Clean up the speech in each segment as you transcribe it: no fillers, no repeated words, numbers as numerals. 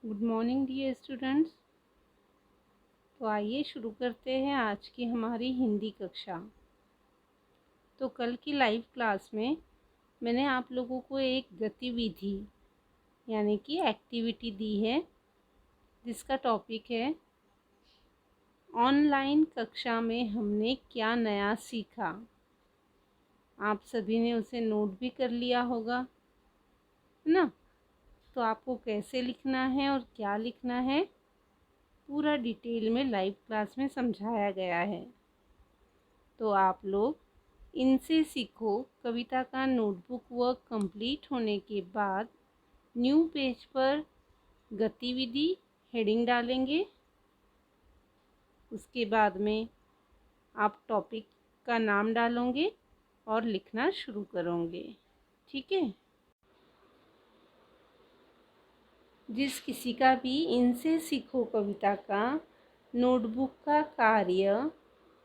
Good morning dear students. तो आइए शुरू करते हैं आज की हमारी हिंदी कक्षा। तो कल की लाइव क्लास में मैंने आप लोगों को एक गतिविधि यानी कि एक्टिविटी दी है जिसका टॉपिक है ऑनलाइन कक्षा में हमने क्या नया सीखा। आप सभी ने उसे नोट भी कर लिया होगा, है ना। तो आपको कैसे लिखना है और क्या लिखना है पूरा डिटेल में लाइव क्लास में समझाया गया है। तो आप लोग इनसे सीखो। कविता का नोटबुक वर्क कंप्लीट होने के बाद न्यू पेज पर गतिविधि हेडिंग डालेंगे। उसके बाद में आप टॉपिक का नाम डालोगे और लिखना शुरू करोगे, ठीक है। जिस किसी का भी इनसे सीखो कविता का नोटबुक का कार्य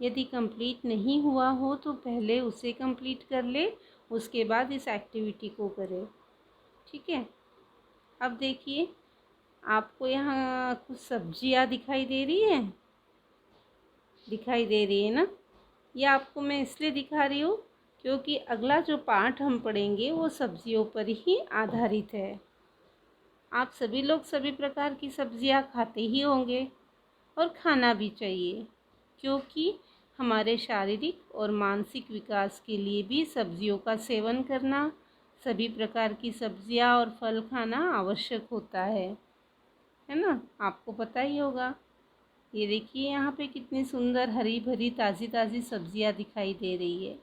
यदि कंप्लीट नहीं हुआ हो तो पहले उसे कंप्लीट कर ले, उसके बाद इस एक्टिविटी को करे, ठीक है। अब देखिए, आपको यहाँ कुछ सब्जियाँ दिखाई दे रही है ना। ये आपको मैं इसलिए दिखा रही हूँ क्योंकि अगला जो पाठ हम पढ़ेंगे वो सब्जियों पर ही आधारित है। आप सभी लोग सभी प्रकार की सब्जियाँ खाते ही होंगे और खाना भी चाहिए, क्योंकि हमारे शारीरिक और मानसिक विकास के लिए भी सब्जियों का सेवन करना, सभी प्रकार की सब्जियां और फल खाना आवश्यक होता है ना। आपको पता ही होगा। ये देखिए यहाँ पे कितनी सुंदर हरी भरी ताज़ी ताज़ी सब्जियां दिखाई दे रही है।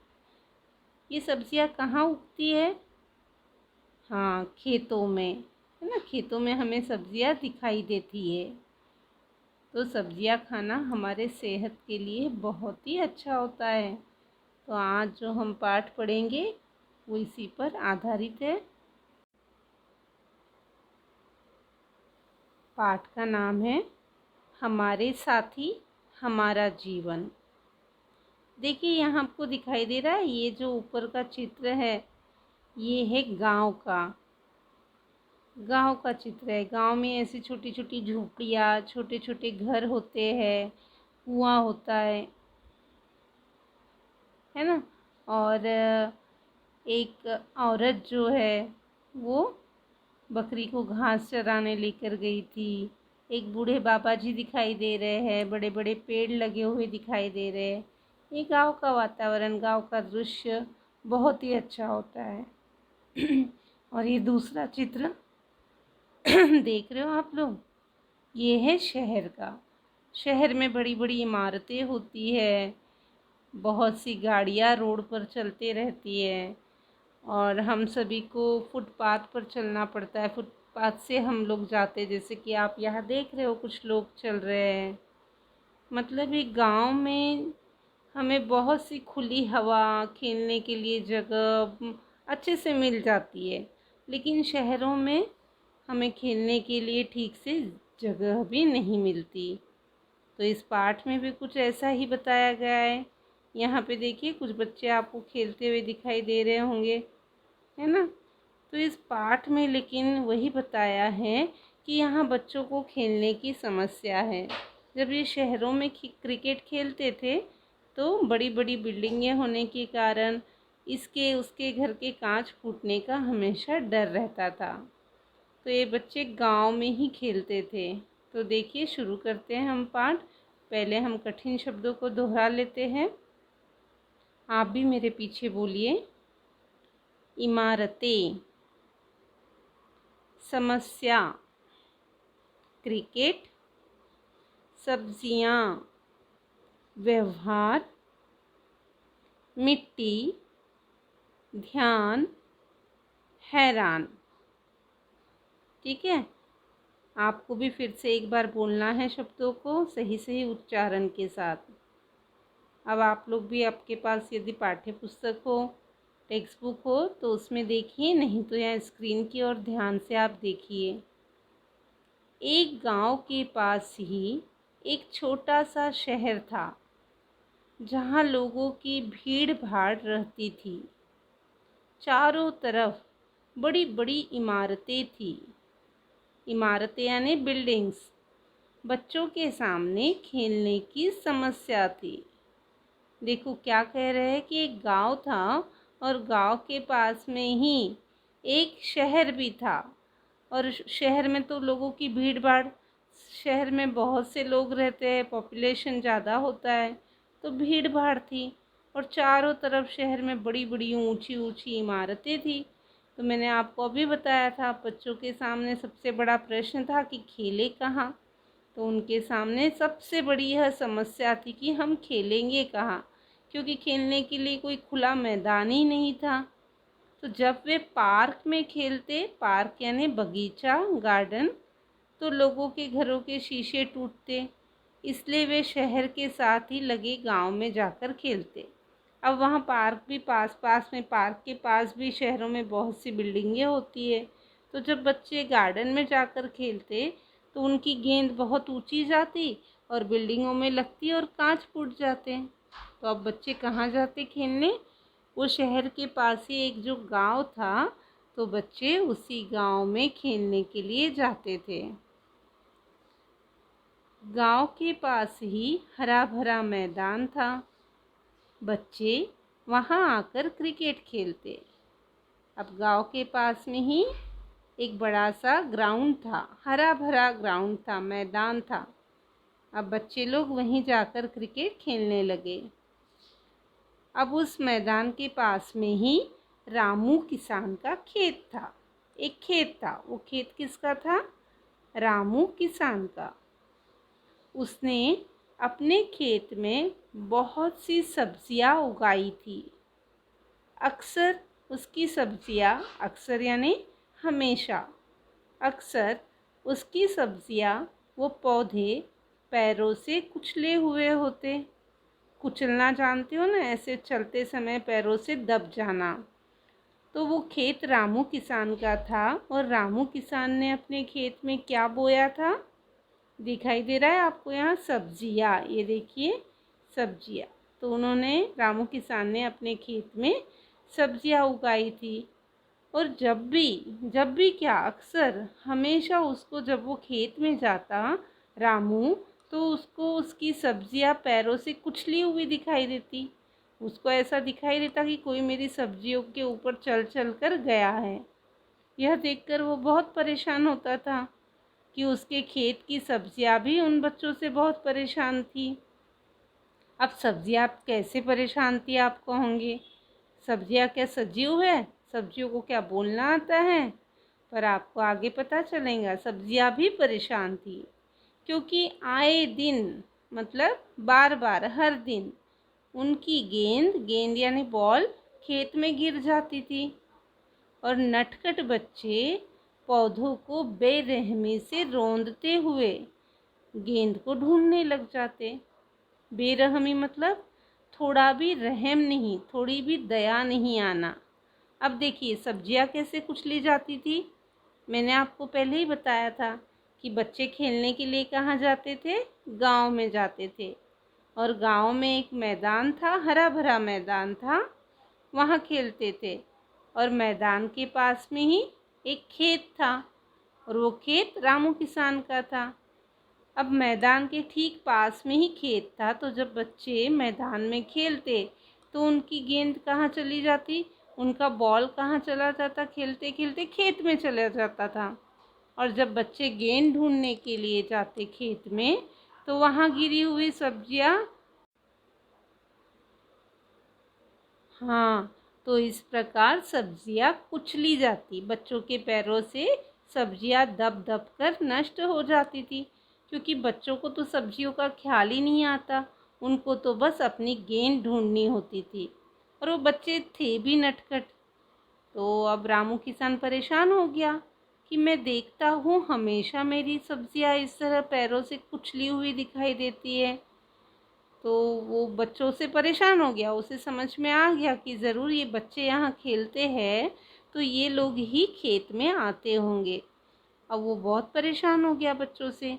ये सब्जियां कहाँ उगती है? हाँ, खेतों में, है ना। खेतों में हमें सब्जियां दिखाई देती है। तो सब्जियां खाना हमारे सेहत के लिए बहुत ही अच्छा होता है। तो आज जो हम पाठ पढ़ेंगे वो इसी पर आधारित है। पाठ का नाम है हमारे साथी हमारा जीवन। देखिए यहाँ आपको दिखाई दे रहा है, ये जो ऊपर का चित्र है ये है गांव का चित्र है। गांव में ऐसी छोटी छोटी झोपड़ियाँ, छोटे छोटे घर होते हैं, कुआं होता है ना। और एक औरत जो है वो बकरी को घास चराने लेकर गई थी। एक बूढ़े बाबा जी दिखाई दे रहे हैं, बड़े बड़े पेड़ लगे हुए दिखाई दे रहे हैं। ये गांव का वातावरण, गांव का दृश्य बहुत ही अच्छा होता है। और ये दूसरा चित्र देख रहे हो आप लोग, ये है शहर का। शहर में बड़ी बड़ी इमारतें होती है, बहुत सी गाड़ियाँ रोड पर चलते रहती है और हम सभी को फुटपाथ पर चलना पड़ता है। फुटपाथ से हम लोग जाते, जैसे कि आप यहाँ देख रहे हो कुछ लोग चल रहे हैं। मतलब एक गांव में हमें बहुत सी खुली हवा, खेलने के लिए जगह अच्छे से मिल जाती है, लेकिन शहरों में हमें खेलने के लिए ठीक से जगह भी नहीं मिलती। तो इस पाठ में भी कुछ ऐसा ही बताया गया है। यहाँ पे देखिए कुछ बच्चे आपको खेलते हुए दिखाई दे रहे होंगे, है ना। तो इस पाठ में लेकिन वही बताया है कि यहाँ बच्चों को खेलने की समस्या है। जब ये शहरों में क्रिकेट खेलते थे तो बड़ी बड़ी बिल्डिंगें होने के कारण इसके उसके घर के कांच फूटने का हमेशा डर रहता था। तो ये बच्चे गांव में ही खेलते थे। तो देखिए शुरू करते हैं हम पाठ। पहले हम कठिन शब्दों को दोहरा लेते हैं। आप भी मेरे पीछे बोलिए। इमारतें, समस्या, क्रिकेट, सब्जियां, व्यवहार, मिट्टी, ध्यान, हैरान। ठीक है, आपको भी फिर से एक बार बोलना है शब्दों को सही सही उच्चारण के साथ। अब आप लोग भी, आपके पास यदि पाठ्य पुस्तक हो, टेक्स्ट बुक हो तो उसमें देखिए, नहीं तो यहाँ स्क्रीन की ओर ध्यान से आप देखिए। एक गांव के पास ही एक छोटा सा शहर था जहाँ लोगों की भीड़ भाड़ रहती थी। चारों तरफ बड़ी बड़ी इमारतें थी। इमारतें यानी बिल्डिंग्स। बच्चों के सामने खेलने की समस्या थी। देखो क्या कह रहे हैं कि एक गांव था और गांव के पास में ही एक शहर भी था। और शहर में तो लोगों की भीड़ भाड़, शहर में बहुत से लोग रहते हैं, पॉपुलेशन ज़्यादा होता है, तो भीड़ भाड़ थी। और चारों तरफ शहर में बड़ी बड़ी ऊंची ऊंची इमारतें थी। तो मैंने आपको अभी बताया था, बच्चों के सामने सबसे बड़ा प्रश्न था कि खेले कहाँ। तो उनके सामने सबसे बड़ी यह समस्या थी कि हम खेलेंगे कहाँ, क्योंकि खेलने के लिए कोई खुला मैदान ही नहीं था। तो जब वे पार्क में खेलते, पार्क यानी बगीचा, गार्डन, तो लोगों के घरों के शीशे टूटते, इसलिए वे शहर के साथ ही लगे गांव में जाकर खेलते। अब वहाँ पार्क भी पास पास में, पार्क के पास भी शहरों में बहुत सी बिल्डिंगें होती है। तो जब बच्चे गार्डन में जाकर खेलते तो उनकी गेंद बहुत ऊंची जाती और बिल्डिंगों में लगती और कांच फूट जाते। तो अब बच्चे कहाँ जाते खेलने? वो शहर के पास ही एक जो गांव था, तो बच्चे उसी गांव में खेलने के लिए जाते थे। गांव के पास ही हरा भरा मैदान था। बच्चे वहां आकर क्रिकेट खेलते। अब गांव के पास में ही एक बड़ा सा ग्राउंड था, हरा भरा ग्राउंड था, मैदान था। अब बच्चे लोग वहीं जाकर क्रिकेट खेलने लगे। अब उस मैदान के पास में ही रामू किसान का खेत था। एक खेत था, वो खेत किसका था? रामू किसान का। उसने अपने खेत में बहुत सी सब्जियां उगाई थी। अक्सर उसकी सब्जियां, अक्सर यानी हमेशा, अक्सर उसकी सब्जियां, वो पौधे पैरों से कुचले हुए होते। कुचलना जानते हो ना, ऐसे चलते समय पैरों से दब जाना। तो वो खेत रामू किसान का था और रामू किसान ने अपने खेत में क्या बोया था? दिखाई दे रहा है आपको यहाँ सब्जियाँ, ये देखिए सब्जियाँ। तो उन्होंने, रामू किसान ने अपने खेत में सब्जियाँ उगाई थी। और जब भी क्या, अक्सर हमेशा उसको, जब वो खेत में जाता रामू, तो उसको उसकी सब्जियां पैरों से कुचली हुई दिखाई देती। उसको ऐसा दिखाई देता कि कोई मेरी सब्जियों के ऊपर चल चल कर गया है। यह देखकर वो बहुत परेशान होता था कि उसके खेत की सब्जियां भी उन बच्चों से बहुत परेशान थी। अब सब्जियां कैसे परेशान थी आप कहोगे? सब्जियां क्या सजीव है? सब्जियों को क्या बोलना आता है? पर आपको आगे पता चलेगा। सब्जियां भी परेशान थी क्योंकि आए दिन, मतलब बार बार, हर दिन उनकी गेंद यानी बॉल खेत में गिर जाती थी और नटखट बच्चे पौधों को बेरहमी से रौंदते हुए गेंद को ढूंढने लग जाते। बेरहमी मतलब थोड़ा भी रहम नहीं, थोड़ी भी दया नहीं आना। अब देखिए सब्जियां कैसे कुचली जाती थी। मैंने आपको पहले ही बताया था कि बच्चे खेलने के लिए कहाँ जाते थे? गांव में जाते थे। और गांव में एक मैदान था, हरा भरा मैदान था, वहाँ खेलते थे। और मैदान के पास में ही एक खेत था और वो खेत रामू किसान का था। अब मैदान के ठीक पास में ही खेत था, तो जब बच्चे मैदान में खेलते तो उनकी गेंद कहाँ चली जाती? उनका बॉल कहाँ चला जाता? खेलते खेलते खेत में चला जाता था। और जब बच्चे गेंद ढूंढने के लिए जाते खेत में, तो वहाँ गिरी हुई सब्जियाँ, हाँ, तो इस प्रकार सब्जियाँ कुचली जाती, बच्चों के पैरों से सब्जियाँ दब दब कर नष्ट हो जाती थी। क्योंकि बच्चों को तो सब्जियों का ख्याल ही नहीं आता, उनको तो बस अपनी गेंद ढूंढनी होती थी। और वो बच्चे थे भी नटखट। तो अब रामू किसान परेशान हो गया कि मैं देखता हूँ हमेशा मेरी सब्जियाँ इस तरह पैरों से कुचली हुई दिखाई देती है। तो वो बच्चों से परेशान हो गया। उसे समझ में आ गया कि ज़रूर ये बच्चे यहाँ खेलते हैं तो ये लोग ही खेत में आते होंगे। अब वो बहुत परेशान हो गया बच्चों से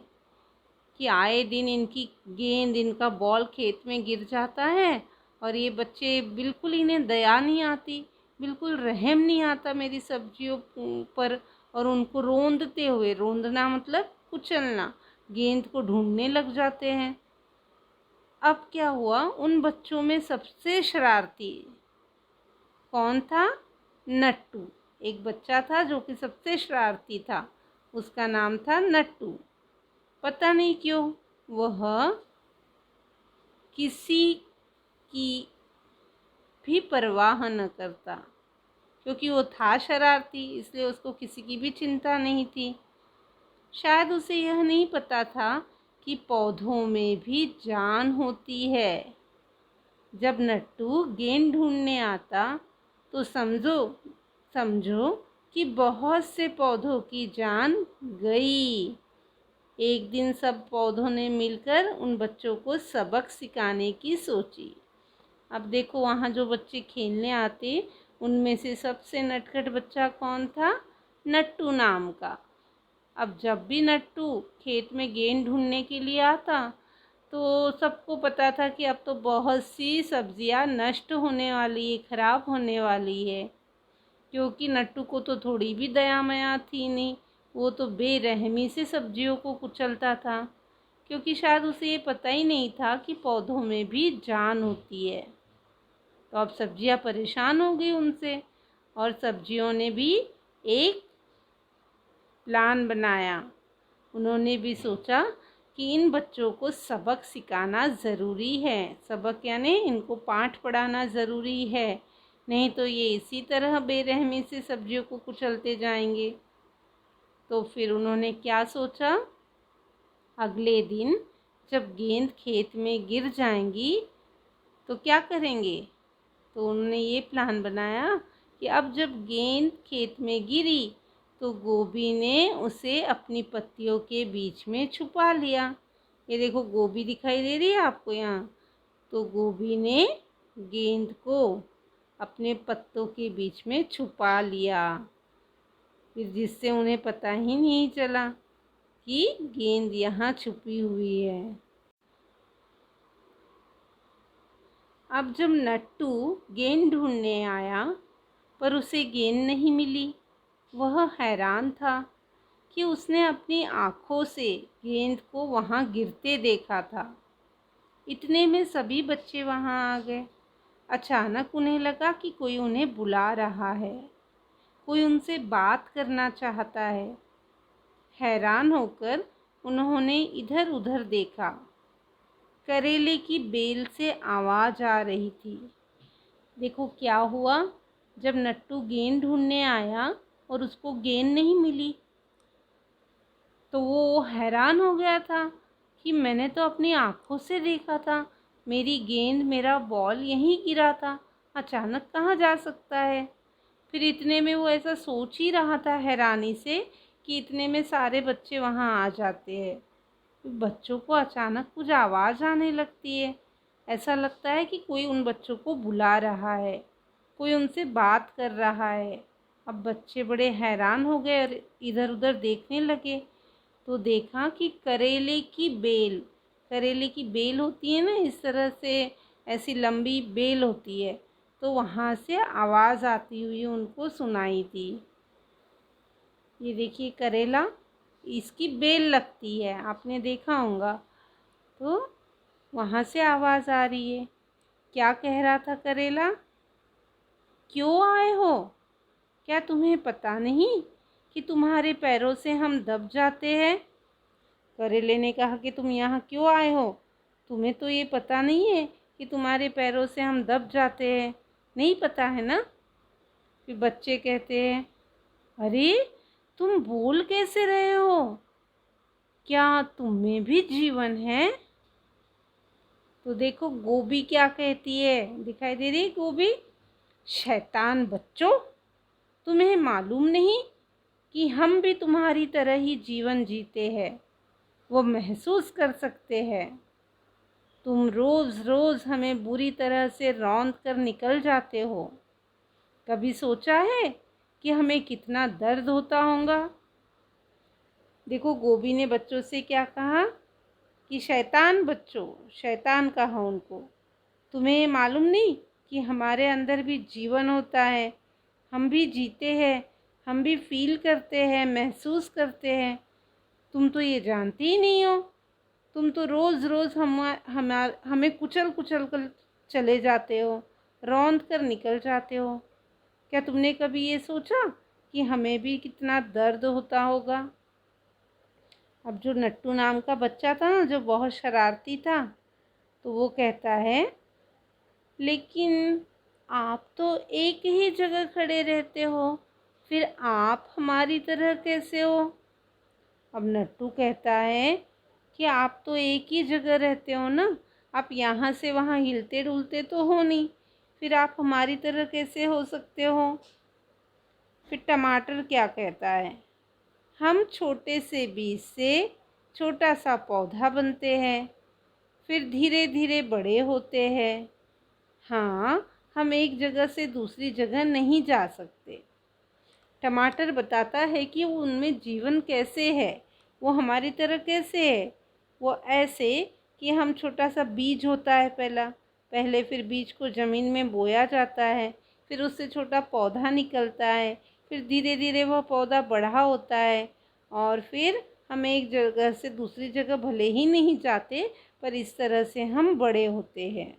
कि आए दिन इनकी गेंद, इनका बॉल खेत में गिर जाता है और ये बच्चे, बिल्कुल इन्हें दया नहीं आती, बिल्कुल रहम नहीं आता मेरी सब्जियों पर, और उनको रोंदते हुए, रोंदना मतलब कुचलना, गेंद को ढूंढने लग जाते हैं। अब क्या हुआ, उन बच्चों में सबसे शरारती कौन था? नट्टू। एक बच्चा था जो कि सबसे शरारती था, उसका नाम था नट्टू। पता नहीं क्यों वह किसी की भी परवाह न करता, क्योंकि वो था शरारती, इसलिए उसको किसी की भी चिंता नहीं थी। शायद उसे यह नहीं पता था कि पौधों में भी जान होती है। जब नट्टू गेंद ढूंढने आता तो समझो समझो कि बहुत से पौधों की जान गई। एक दिन सब पौधों ने मिलकर उन बच्चों को सबक सिखाने की सोची। अब देखो, वहाँ जो बच्चे खेलने आते उनमें से सबसे नटखट बच्चा कौन था? नट्टू नाम का। अब जब भी नट्टू खेत में गेंद ढूंढने के लिए आता तो सबको पता था कि अब तो बहुत सी सब्जियां नष्ट होने वाली है, खराब होने वाली है, क्योंकि नट्टू को तो थोड़ी भी दया माया थी नहीं। वो तो बेरहमी से सब्जियों को कुचलता था, क्योंकि शायद उसे ये पता ही नहीं था कि पौधों में भी जान होती है। तो अब सब्जियां परेशान हो गई उनसे, और सब्जियों ने भी एक प्लान बनाया। उन्होंने भी सोचा कि इन बच्चों को सबक सिखाना ज़रूरी है। सबक यानी इनको पाठ पढ़ाना ज़रूरी है, नहीं तो ये इसी तरह बेरहमी से सब्जियों को कुचलते जाएंगे। तो फिर उन्होंने क्या सोचा, अगले दिन जब गेंद खेत में गिर जाएंगी तो क्या करेंगे। तो उन्होंने ये प्लान बनाया कि अब जब गेंद खेत में गिरी तो गोभी ने उसे अपनी पत्तियों के बीच में छुपा लिया। ये देखो, गोभी दिखाई दे रही है आपको यहाँ। तो गोभी ने गेंद को अपने पत्तों के बीच में छुपा लिया, फिर जिससे उन्हें पता ही नहीं चला कि गेंद यहाँ छुपी हुई है। अब जब नट्टू गेंद ढूंढने आया पर उसे गेंद नहीं मिली, वह हैरान था कि उसने अपनी आँखों से गेंद को वहाँ गिरते देखा था। इतने में सभी बच्चे वहाँ आ गए। अचानक उन्हें लगा कि कोई उन्हें बुला रहा है, कोई उनसे बात करना चाहता है। हैरान होकर उन्होंने इधर उधर देखा। करेले की बेल से आवाज़ आ रही थी। देखो क्या हुआ, जब नट्टू गेंद ढूंढने आया और उसको गेंद नहीं मिली तो वो हैरान हो गया था कि मैंने तो अपनी आँखों से देखा था, मेरी गेंद, मेरा बॉल यहीं गिरा था, अचानक कहाँ जा सकता है। फिर इतने में वो ऐसा सोच ही रहा था हैरानी से कि इतने में सारे बच्चे वहाँ आ जाते हैं। बच्चों को अचानक कुछ आवाज़ आने लगती है, ऐसा लगता है कि कोई उन बच्चों को बुला रहा है, कोई उनसे बात कर रहा है। अब बच्चे बड़े हैरान हो गए और इधर उधर देखने लगे तो देखा कि करेले की बेल होती है ना, इस तरह से ऐसी लंबी बेल होती है, तो वहाँ से आवाज़ आती हुई उनको सुनाई दी। ये देखिए करेला, इसकी बेल लगती है, आपने देखा होगा। तो वहाँ से आवाज़ आ रही है। क्या कह रहा था करेला? क्यों आए हो? क्या तुम्हें पता नहीं कि तुम्हारे पैरों से हम दब जाते हैं? करेले ने कहा कि तुम यहाँ क्यों आए हो? तुम्हें तो ये पता नहीं है कि तुम्हारे पैरों से हम दब जाते हैं, नहीं पता है ना? फिर बच्चे कहते हैं, अरे तुम बोल कैसे रहे हो? क्या तुम में भी जीवन है? तो देखो गोभी क्या कहती है, दिखाई दे रही है गोभी? शैतान बच्चों, तुम्हें मालूम नहीं कि हम भी तुम्हारी तरह ही जीवन जीते हैं, वो महसूस कर सकते हैं। तुम रोज़ रोज़ हमें बुरी तरह से रौंद कर निकल जाते हो। कभी सोचा है कि हमें कितना दर्द होता होगा? देखो गोभी ने बच्चों से क्या कहा कि शैतान बच्चों, शैतान कहा उनको, तुम्हें मालूम नहीं कि हमारे अंदर भी जीवन होता है, हम भी जीते हैं, हम भी फील करते हैं, महसूस करते हैं। तुम तो ये जानती ही नहीं हो। तुम तो रोज़ रोज़ हमें कुचल कुचल कर चले जाते हो, रौंद कर निकल जाते हो। क्या तुमने कभी ये सोचा कि हमें भी कितना दर्द होता होगा? अब जो नट्टू नाम का बच्चा था ना, जो बहुत शरारती था, तो वो कहता है, लेकिन आप तो एक ही जगह खड़े रहते हो, फिर आप हमारी तरह कैसे हो? अब नट्टू कहता है कि आप तो एक ही जगह रहते हो ना, आप यहाँ से वहाँ हिलते डुलते तो हो नहीं, फिर आप हमारी तरह कैसे हो सकते हो? फिर टमाटर क्या कहता है, हम छोटे से बीज से छोटा सा पौधा बनते हैं, फिर धीरे धीरे बड़े होते हैं। हाँ, हम एक जगह से दूसरी जगह नहीं जा सकते। टमाटर बताता है कि वो उनमें जीवन कैसे है, वो हमारी तरह कैसे है। वो ऐसे कि हम छोटा सा बीज होता है पहले फिर बीज को ज़मीन में बोया जाता है, फिर उससे छोटा पौधा निकलता है, फिर धीरे धीरे वह पौधा बड़ा होता है, और फिर हम एक जगह से दूसरी जगह भले ही नहीं जाते, पर इस तरह से हम बड़े होते हैं।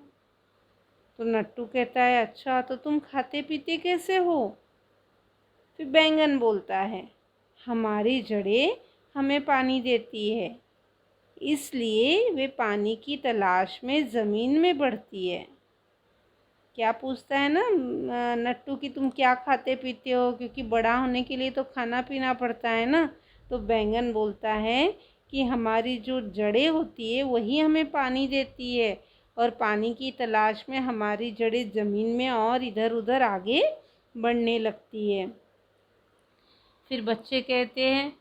तो नट्टू कहता है, अच्छा तो तुम खाते पीते कैसे हो? फिर बैंगन बोलता है, हमारी जड़ें हमें पानी देती है, इसलिए वे पानी की तलाश में ज़मीन में बढ़ती है। क्या पूछता है ना नट्टू कि तुम क्या खाते पीते हो, क्योंकि बड़ा होने के लिए तो खाना पीना पड़ता है ना। तो बैंगन बोलता है कि हमारी जो जड़ें होती है वही हमें पानी देती है, और पानी की तलाश में हमारी जड़ें ज़मीन में और इधर उधर आगे बढ़ने लगती है। फिर बच्चे कहते हैं,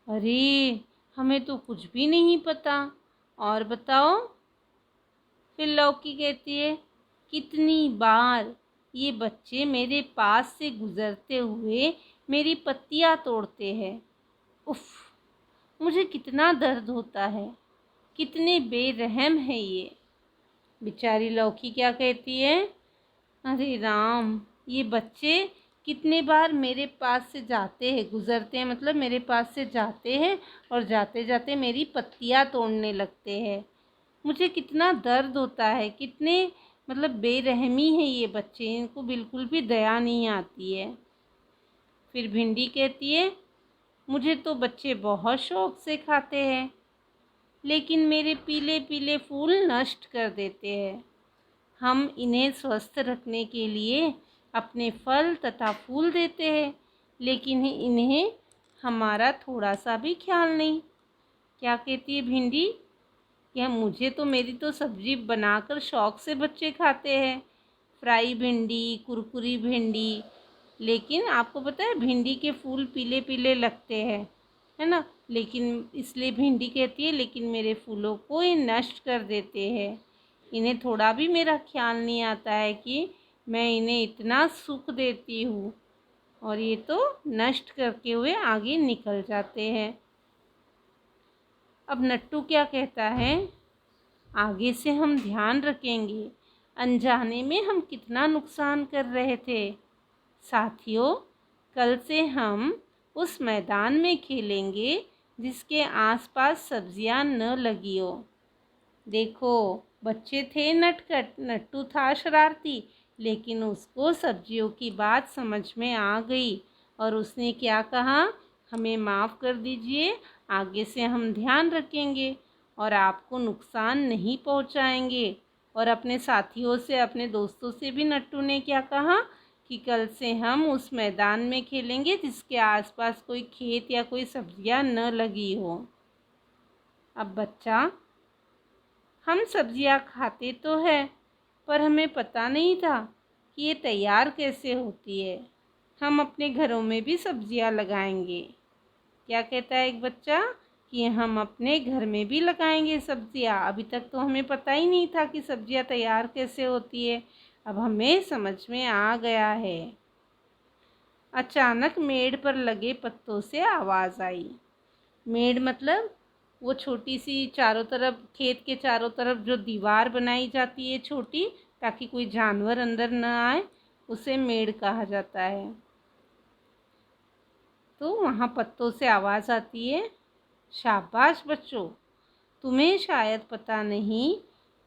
अरे हमें तो कुछ भी नहीं पता, और बताओ। फिर लौकी कहती है, कितनी बार ये बच्चे मेरे पास से गुजरते हुए मेरी पत्तियां तोड़ते हैं। उफ, मुझे कितना दर्द होता है, कितने बेरहम है ये। बेचारी लौकी क्या कहती है, अरे राम, ये बच्चे कितने बार मेरे पास से जाते हैं, गुजरते हैं मतलब मेरे पास से जाते हैं, और जाते जाते मेरी पत्तियां तोड़ने लगते हैं। मुझे कितना दर्द होता है, कितने मतलब बेरहमी है ये बच्चे, इनको बिल्कुल भी दया नहीं आती है। फिर भिंडी कहती है, मुझे तो बच्चे बहुत शौक से खाते हैं, लेकिन मेरे पीले पीले फूल नष्ट कर देते हैं। हम इन्हें स्वस्थ रखने के लिए अपने फल तथा फूल देते हैं, लेकिन इन्हें हमारा थोड़ा सा भी ख्याल नहीं। क्या कहती है भिंडी, क्या मुझे तो मेरी तो सब्ज़ी बनाकर शौक़ से बच्चे खाते हैं, फ्राई भिंडी, कुरकुरी भिंडी, लेकिन आपको पता है भिंडी के फूल पीले पीले लगते हैं, है ना, लेकिन इसलिए भिंडी कहती है, लेकिन मेरे फूलों को ये नष्ट कर देते हैं। इन्हें थोड़ा भी मेरा ख्याल नहीं आता है कि मैं इन्हें इतना सुख देती हूँ, और ये तो नष्ट करके हुए आगे निकल जाते हैं। अब नट्टू क्या कहता है, आगे से हम ध्यान रखेंगे, अनजाने में हम कितना नुकसान कर रहे थे। साथियों, कल से हम उस मैदान में खेलेंगे जिसके आसपास सब्जियां न लगी हो। देखो, बच्चे थे नटखट, नट्टू था शरारती, लेकिन उसको सब्जियों की बात समझ में आ गई, और उसने क्या कहा, हमें माफ़ कर दीजिए, आगे से हम ध्यान रखेंगे और आपको नुकसान नहीं पहुंचाएंगे। और अपने साथियों से, अपने दोस्तों से भी नट्टू ने क्या कहा कि कल से हम उस मैदान में खेलेंगे जिसके आसपास कोई खेत या कोई सब्जियां न लगी हो। अब बच्चा, हम सब्जियां खाते तो हैं, पर हमें पता नहीं था कि ये तैयार कैसे होती है। हम अपने घरों में भी सब्जियां लगाएंगे। क्या कहता है एक बच्चा कि हम अपने घर में भी लगाएंगे सब्जियां। अभी तक तो हमें पता ही नहीं था कि सब्जियां तैयार कैसे होती है, अब हमें समझ में आ गया है। अचानक मेड़ पर लगे पत्तों से आवाज़ आई। मेड़ मतलब वो छोटी सी चारों तरफ, खेत के चारों तरफ जो दीवार बनाई जाती है छोटी, ताकि कोई जानवर अंदर न आए, उसे मेड़ कहा जाता है। तो वहाँ पत्तों से आवाज़ आती है, शाबाश बच्चों, तुम्हें शायद पता नहीं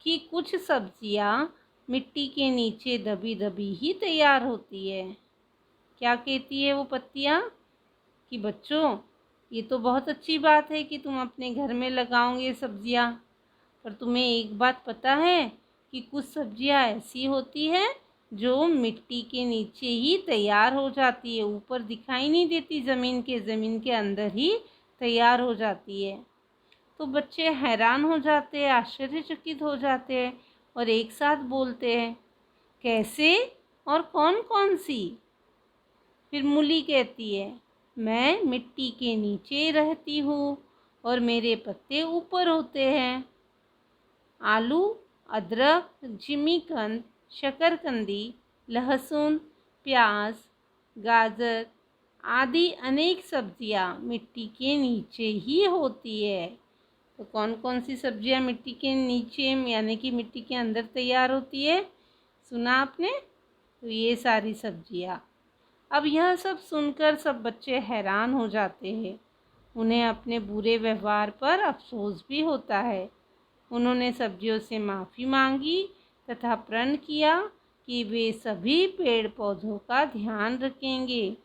कि कुछ सब्जियाँ मिट्टी के नीचे दबी दबी ही तैयार होती है। क्या कहती है वो पत्तियाँ कि बच्चों, ये तो बहुत अच्छी बात है कि तुम अपने घर में लगाओगे सब्जियाँ, पर तुम्हें एक बात पता है कि कुछ सब्जियाँ ऐसी होती हैं जो मिट्टी के नीचे ही तैयार हो जाती है, ऊपर दिखाई नहीं देती, ज़मीन के अंदर ही तैयार हो जाती है। तो बच्चे हैरान हो जाते हैं, आश्चर्यचकित हो जाते हैं और एक साथ बोलते हैं, कैसे और कौन कौन सी? फिर मूली कहती है, मैं मिट्टी के नीचे रहती हूँ और मेरे पत्ते ऊपर होते हैं। आलू, अदरक, जिमीकंद, शकरकंदी, लहसुन, प्याज, गाजर आदि अनेक सब्जियां मिट्टी के नीचे ही होती है। तो कौन कौन सी सब्जियां मिट्टी के नीचे यानी कि मिट्टी के अंदर तैयार होती है? सुना आपने? तो ये सारी सब्जियां। अब यह सब सुनकर सब बच्चे हैरान हो जाते हैं। उन्हें अपने बुरे व्यवहार पर अफसोस भी होता है। उन्होंने सब्जियों से माफ़ी मांगी तथा प्रण किया कि वे सभी पेड़ पौधों का ध्यान रखेंगे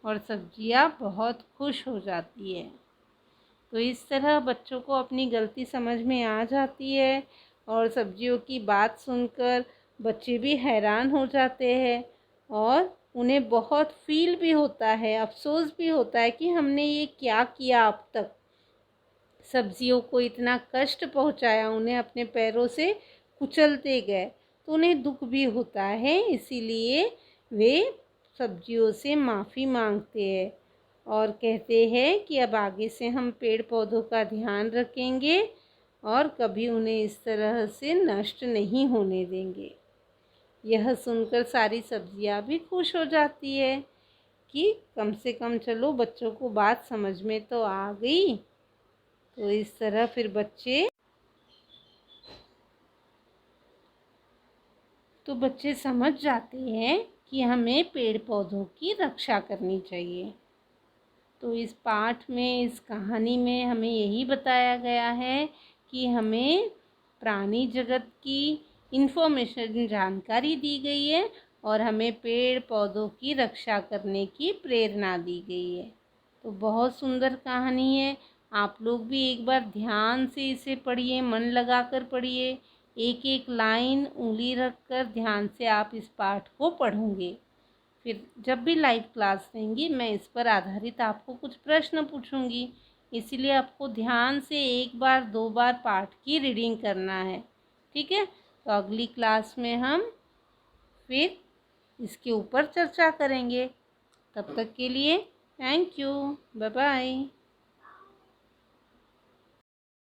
और सब्जियां बहुत खुश हो जाती है। तो इस तरह बच्चों को अपनी गलती समझ में आ जाती है और सब्जियों की बात सुनकर बच्चे भी हैरान हो जाते हैं और उन्हें बहुत फील भी होता है, अफसोस भी होता है कि हमने ये क्या किया, अब तक सब्जियों को इतना कष्ट पहुंचाया, उन्हें अपने पैरों से कुचलते गए। तो उन्हें दुख भी होता है, इसीलिए वे सब्जियों से माफ़ी मांगते हैं और कहते हैं कि अब आगे से हम पेड़ पौधों का ध्यान रखेंगे और कभी उन्हें इस तरह से नष्ट नहीं होने देंगे। यह सुनकर सारी सब्जियां भी खुश हो जाती है कि कम से कम चलो बच्चों को बात समझ में तो आ गई। तो इस तरह फिर बच्चे समझ जाते हैं कि हमें पेड़ पौधों की रक्षा करनी चाहिए। तो इस पाठ में, इस कहानी में हमें यही बताया गया है कि हमें प्राणी जगत की इन्फॉर्मेशन, जानकारी दी गई है और हमें पेड़ पौधों की रक्षा करने की प्रेरणा दी गई है। तो बहुत सुंदर कहानी है। आप लोग भी एक बार ध्यान से इसे पढ़िए, मन लगाकर पढ़िए। एक एक लाइन उंगली रखकर ध्यान से आप इस पाठ को पढ़ोगे। फिर जब भी लाइव क्लास लेंगी मैं इस पर आधारित आपको कुछ प्रश्न पूछूंगी, इसीलिए आपको ध्यान से एक बार 2 बार पाठ की रीडिंग करना है। ठीक है? तो अगली क्लास में हम फिर इसके ऊपर चर्चा करेंगे। तब तक के लिए थैंक यू, बाय बाय।